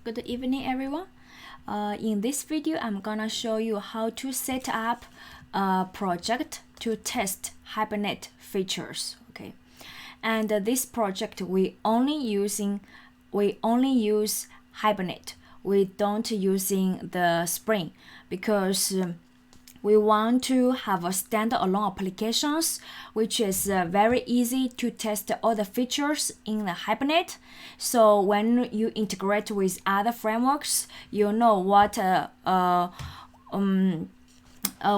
Good evening, everyone. In this video, I'm gonna show you how to set up a project to test Hibernate features. Okay, and this project we only use Hibernate. We don't using the Spring because we want to have a standalone applications, which is very easy to test all the features in the Hibernate. So when you integrate with other frameworks, you know what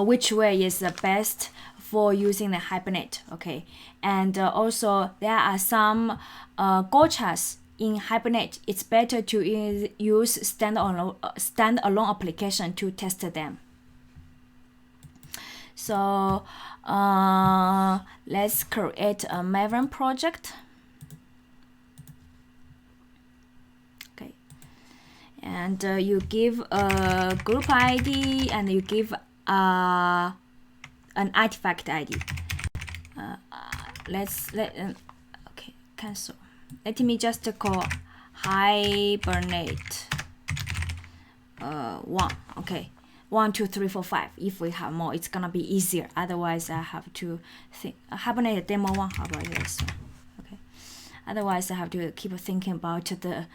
which way is the best for using the Hibernate. Okay, and also there are some gotchas in Hibernate. It's better to use standalone application to test them. So let's create a Maven project. Okay, and you give a group ID and you give an artifact ID. Okay, cancel. Let me just call Hibernate 1. Okay. 1, 2, 3, 4, 5. If we have more, it's gonna be easier. Otherwise, I have to think. Hibernate demo 1. How about this one? Okay. Otherwise, I have to keep thinking about the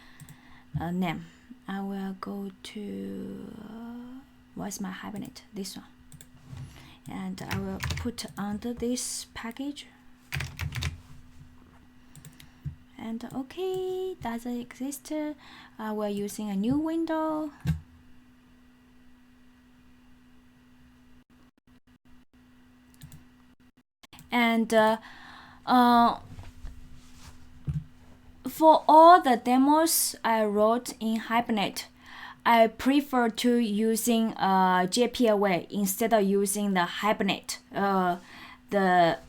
name. I will go to what's my Hibernate? This one, and I will put under this package. And okay, doesn't exist. We're using a new window. And for all the demos I wrote in Hibernate, I prefer to using JPA way instead of using the Hibernate, the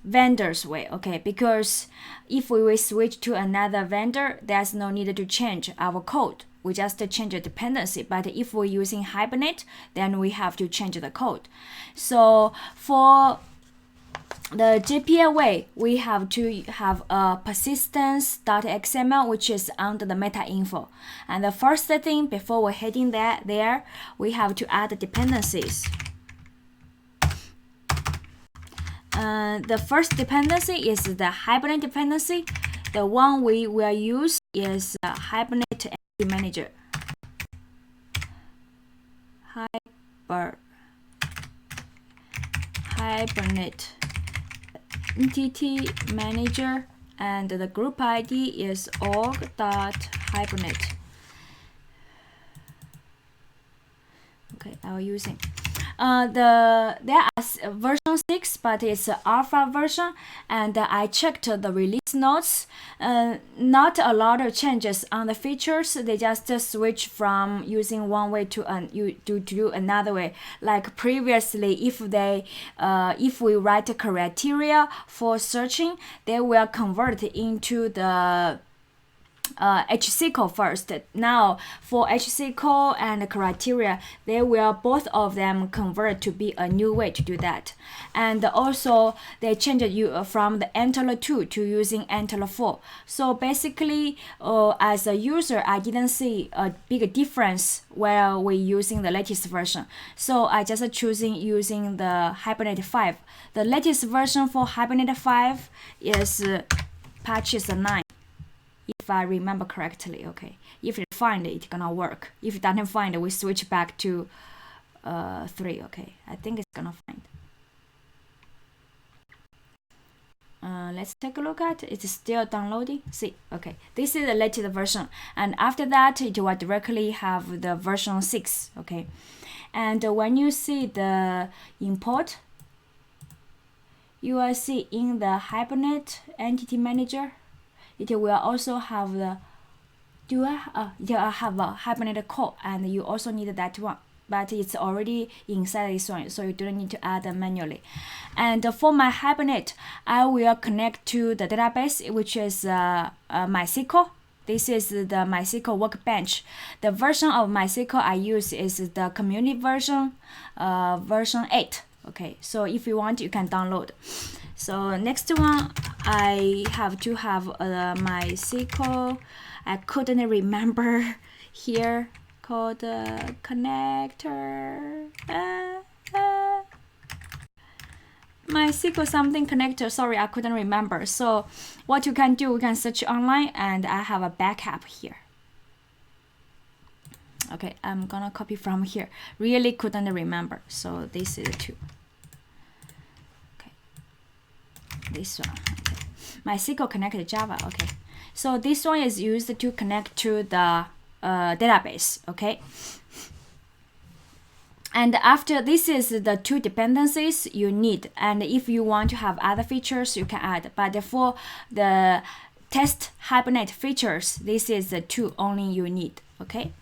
vendor's way. Okay, because if we will switch to another vendor, there's no need to change our code. We just change the dependency. But if we're using Hibernate, then we have to change the code. So for the JPA way, we have to have a persistence.xml, which is under the META-INF. And the first thing before we're heading there, we have to add the dependencies. The first dependency is the Hibernate dependency. The one we will use is Hibernate Entity Manager. Hibernate Entity Manager, and the group ID is org.hibernate. Okay, I'm using there are version 6, but it's an alpha version, and I checked the release notes. Not a lot of changes on the features. They just switch from using one way to do another way. Like previously, if we write a criteria for searching, they will convert into the HSQL first. Now for HSQL and criteria, they will both of them convert to be a new way to do that. And also they changed you from the Antler 2 to using Antler 4. So basically, as a user, I didn't see a big difference while we're using the latest version. So I just choosing using the Hibernate 5. The latest version for Hibernate 5 is patches 9. If I remember correctly. Okay, if it find it, it's gonna work. If it doesn't find it, we switch back to 3. Okay, I think it's gonna find. Let's take a look at it. It's still downloading. See, okay, this is the latest version, and after that it will directly have the version 6. Okay, and when you see the import, you will see in the Hibernate Entity Manager, it will also have the have a Hibernate code, and you also need that one, but it's already inside this one, so you don't need to add manually. And for my Hibernate, I will connect to the database, which is MySQL. This is the MySQL Workbench. The version of MySQL I use is the community version, version 8. Okay, so if you want, you can download. So next one, I have to have MySQL. I couldn't remember here called connector. MySQL something connector. Sorry, I couldn't remember. So what you can do, you can search online, and I have a backup here. Okay, I'm gonna copy from here. Really couldn't remember. So this is 2. Okay, this one. Okay. MySQL connected Java. Okay, so this one is used to connect to the database. Okay. And after this is the 2 dependencies you need, and if you want to have other features you can add, but for the test Hibernate features, this is the 2 only you need. Okay,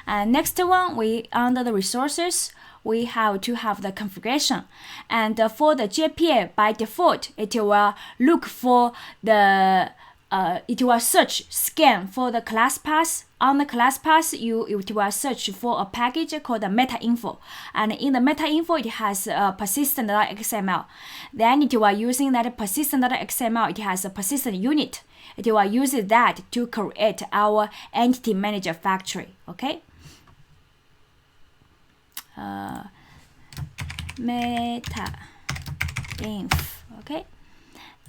and next one, we under the resources, we have to have the configuration, and for the JPA by default it will look for the it will scan for the class path. On the class path, it will search for a package called the META-INF, and in the META-INF it has persistent.xml. Then it will using that persistent.xml, it has a persistent unit. It will use that to create our entity manager factory. Okay. META-INF. Okay.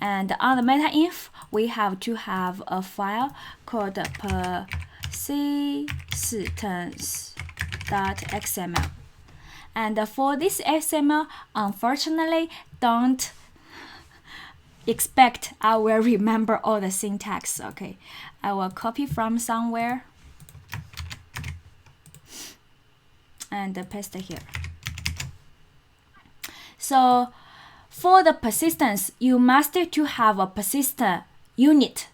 And on the META-INF, we have to have a file called persistence.xml. And for this XML, unfortunately, don't expect I will remember all the syntax. Okay, I will copy from somewhere and paste here. So for the persistence, you must to have a persistent unit,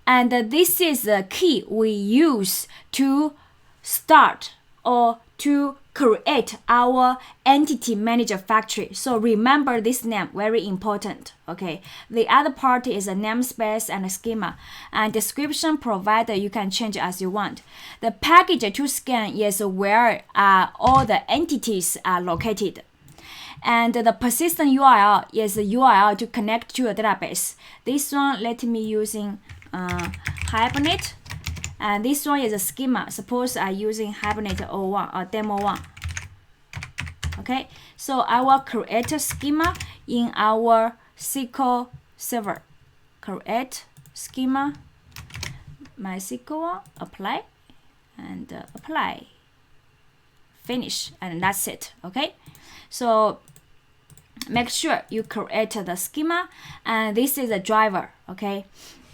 and this is the key we use to start or to create our entity manager factory. So remember this name, very important. Okay, the other part is a namespace and a schema, and description provider you can change as you want. The package to scan is where all the entities are located. And the persistent URL is a URL to connect to a database. This one, let me using Hibernate, and this one is a schema. Suppose I'm using Hibernate 01 or demo 1. Okay, so I will create a schema in our SQL server. Create schema, MySQL, apply, and apply, finish, and that's it. Okay, so make sure you create the schema, and this is a driver. Okay,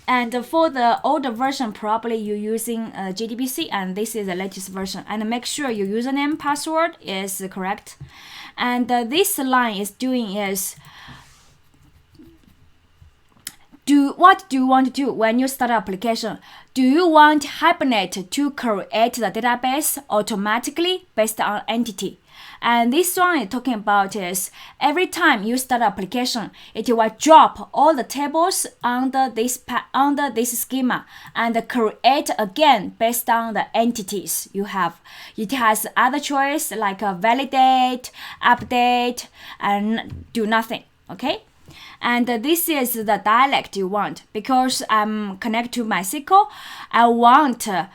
and for the older version, probably you're using JDBC, and this is the latest version. And make sure your username password is correct. And this line is doing is what do you want to do when you start an application? Do you want Hibernate to create the database automatically based on entity? And this one is talking about is every time you start an application, it will drop all the tables under this schema and create again based on the entities you have. It has other choice like validate, update, and do nothing. Okay. And this is the dialect you want, because I'm connected to MySQL. I want to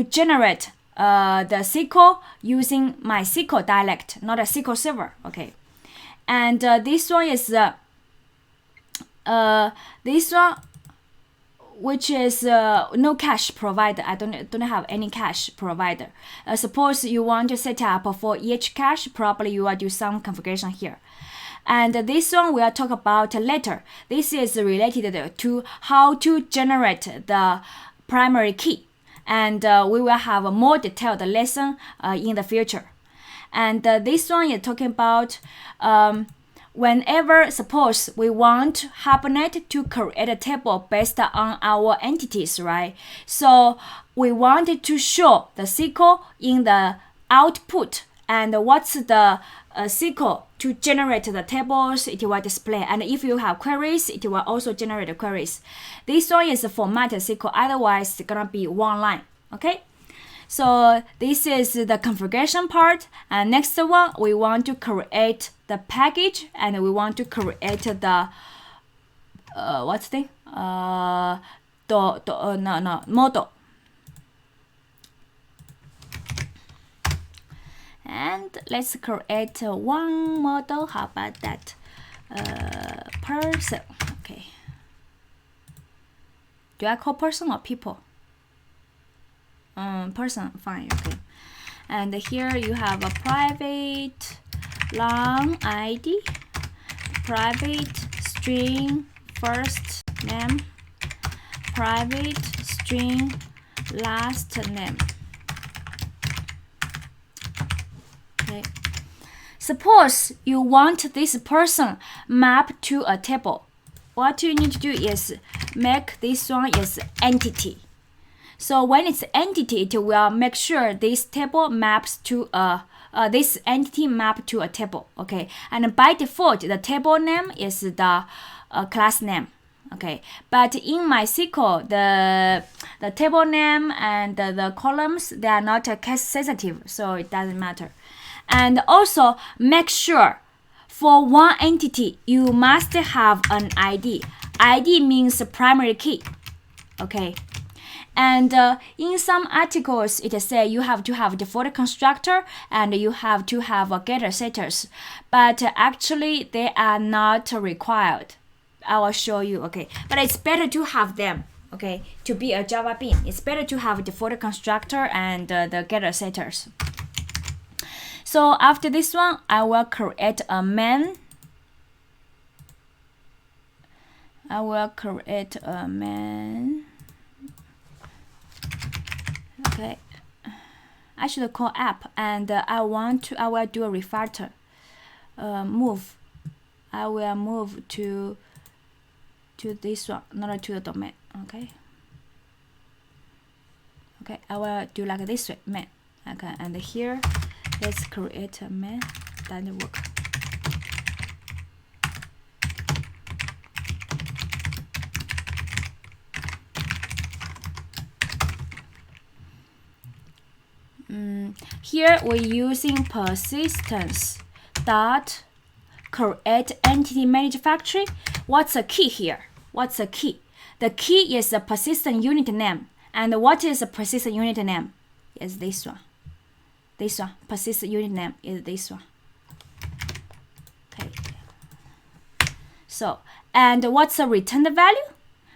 generate the SQL using MySQL dialect, not a SQL server. Okay, and this one is this one, which is no cache provider. I don't have any cache provider. Suppose you want to set up for each cache, probably you will do some configuration here. And this one we'll talk about later. This is related to how to generate the primary key. And we will have a more detailed lesson in the future. And this one is talking about whenever, suppose we want Hibernate to create a table based on our entities, right? So we wanted to show the SQL in the output, and what's the SQL to generate the tables, it will display. And if you have queries, it will also generate the queries. This one is formatted SQL, otherwise it's gonna be one line. Okay, so this is the configuration part. And next one, we want to create the package, and we want to create the what's the model. And let's create one model. How about that? Person. Okay. Do I call person or people? Person. Fine. Okay. And here you have a private long ID, private string first name, private string last name. Okay. Suppose you want this person map to a table. What you need to do is make this one is entity. So when it's entity, it will make sure this table maps to this entity map to a table. Okay, and by default, the table name is the class name. Okay, but in MySQL, the table name and the columns, they are not case sensitive, so it doesn't matter. And also make sure for one entity you must have an ID. ID means primary key. Okay. And in some articles, it says you have to have default constructor and you have to have a getter setters. But actually, they are not required. I will show you, okay? But it's better to have them, okay? To be a Java bean, it's better to have default constructor and the getter setters. So after this one, I will create a main. I will create a main. Okay, I should call app, and I will do a refactor. Move. I will move to this one, not to the domain. Okay. Okay, I will do like this way, main. Okay, and here, let's create a main. Doesn't work. Here we're using persistence dot create entity manage factory. What's the key here? What's the key? The key is the persistent unit name. And what is the persistent unit name? Is this one. This one. Persistent unit name is this one. Okay. So, and what's the returned value?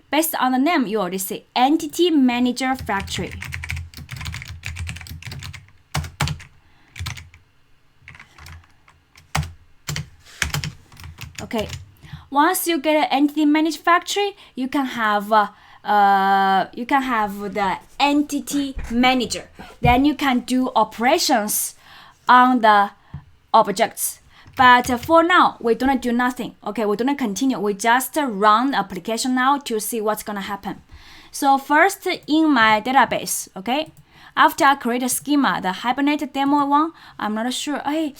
Based on the name, you already see entity manager factory. Okay, once you get an entity managed factory, you can have the entity manager. Then you can do operations on the objects. But for now, we don't do nothing. Okay, we don't continue. We just run the application now to see what's gonna happen. So first, in my database, okay, after I create a schema, the Hibernate demo one, I'm not sure. I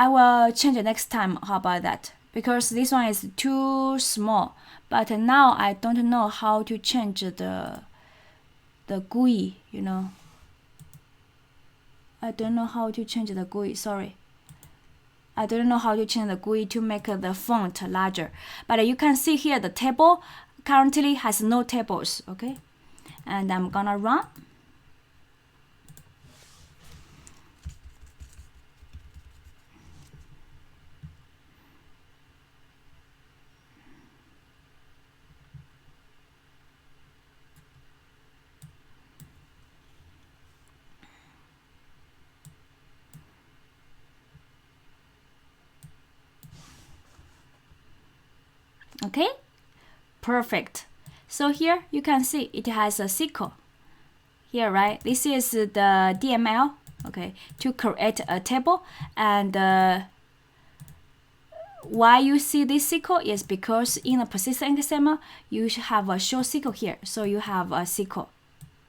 will change it next time. How about that? Because this one is too small. But now I don't know how to change the GUI, you know. I don't know how to change the GUI, sorry. I don't know how to change the GUI to make the font larger. But you can see here the table currently has no tables, okay? And I'm gonna run. Okay, perfect. So here you can see it has a SQL here, right? This is the DML, okay, to create a table. And why you see this SQL is because in a persistence.xml you should have a show SQL here, so you have a SQL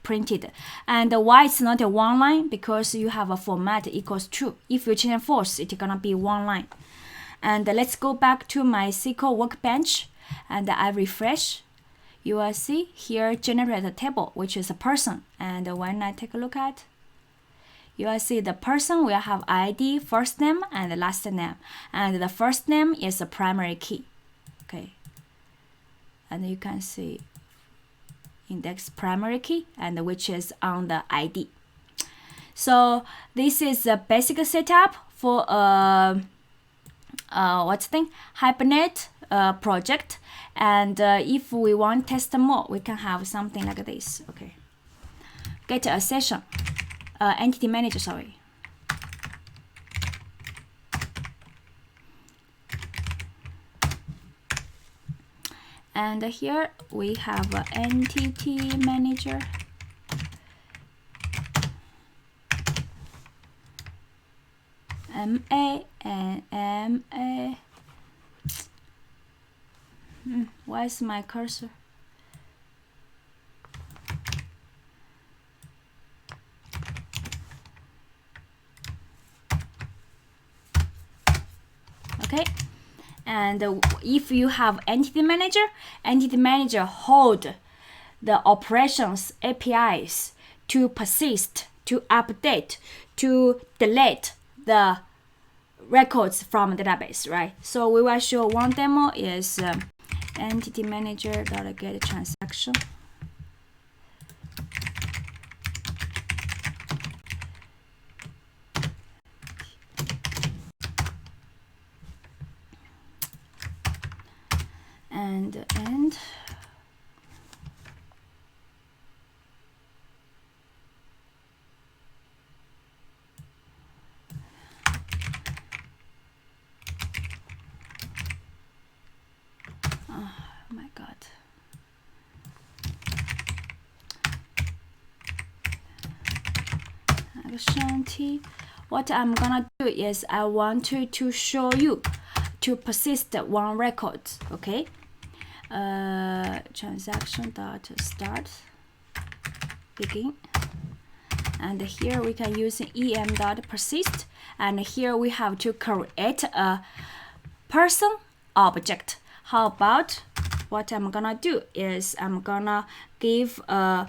printed. And why it's not a one line? Because you have a format equals true. If you change false, it's gonna be one line. And let's go back to my SQL workbench and I refresh. You will see here generate a table, which is a person. And when I take a look at, you will see the person will have ID, first name, and last name. And the first name is the primary key. Okay. And you can see index primary key, and which is on the ID. So this is a basic setup for what's the thing, Hibernate project. And if we want to test more, we can have something like this. Okay, get a session, entity manager, sorry. And here we have an entity manager. MA and MA. Why is my cursor? Okay, and if you have entity manager hold the operations APIs to persist, to update, to delete the records from database, right? So we will show one demo is entity manager.get transaction. And oh my god. Action T. What I'm gonna do is I want to show you to persist one record. Okay, transaction.start begin, and here we can use em.persist, and here we have to create a person object. How about what I'm gonna do is I'm gonna give a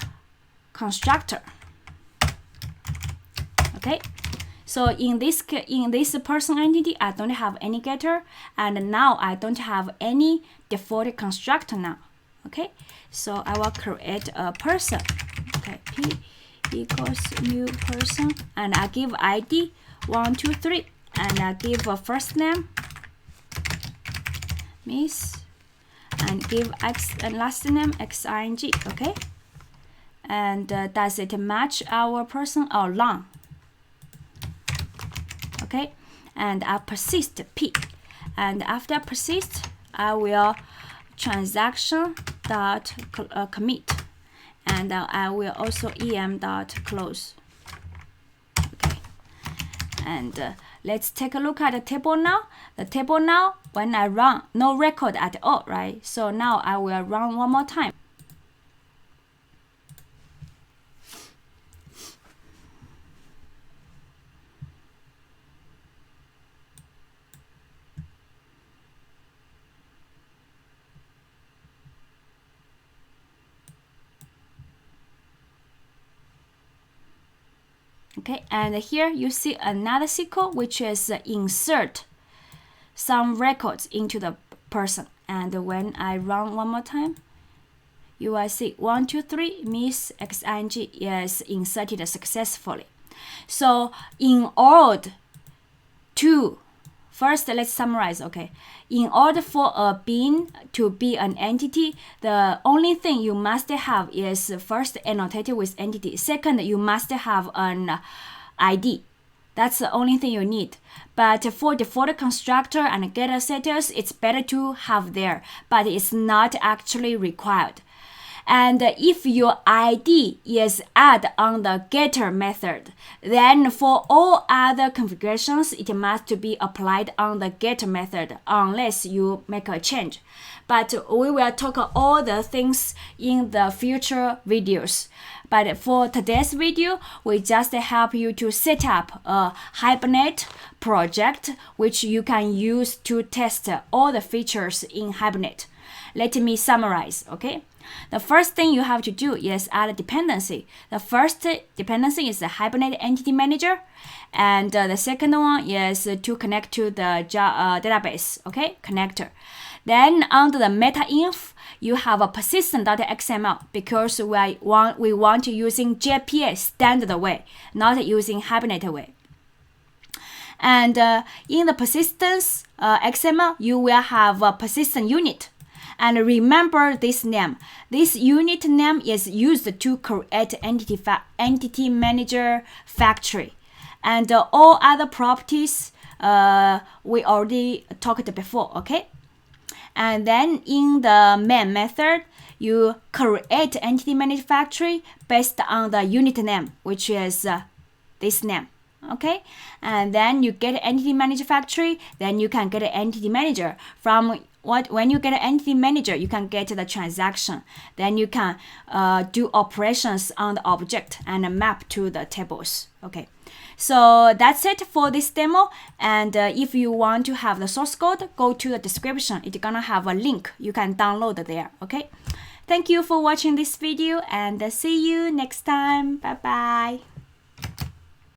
constructor. Okay, so in this person entity, I don't have any getter, and now I don't have any default constructor now. Okay, so I will create a person. Okay, p equals new person, and I give ID 1, 2, 3, and I give a first name Miss, and give x and last name xing. Okay, and does it match our person or long? Okay, and I persist p, and after persist I will transaction dot commit, and I will also em dot close. Okay, and let's take a look at the table now. The table now, when I run, no record at all, right? So now I will run one more time. Okay, and here you see another SQL, which is insert some records into the person. And when I run one more time, you will see 1, 2, 3 Miss xing is inserted successfully. So in order to first, let's summarize. Okay, in order for a bean to be an entity, the only thing you must have is first annotated with entity. Second, you must have an ID. That's the only thing you need. But for default constructor and getter setters, it's better to have there, but it's not actually required. And if your ID is add on the getter method, then for all other configurations, it must be applied on the getter method unless you make a change. But we will talk all the things in the future videos. But for today's video, we just help you to set up a Hibernate project, which you can use to test all the features in Hibernate. Let me summarize, okay? The first thing you have to do is add a dependency. The first dependency is the Hibernate Entity Manager, and the second one is to connect to the database, okay, connector. Then under the META-INF, you have a persistence.xml because we want to using JPA standard way, not using Hibernate way. And in the persistence XML, you will have a persistent unit. And remember this name. This unit name is used to create entity manager factory. And all other properties we already talked before, okay? And then in the main method, you create entity manager factory based on the unit name, which is this name. Okay, and then you get entity manager factory, then you can get an entity manager. From when you get an entity manager, you can get the transaction. Then you can do operations on the object and map to the tables. Okay, so that's it for this demo. And if you want to have the source code, go to the description. It's gonna have a link you can download there. Okay, thank you for watching this video and see you next time. Bye bye.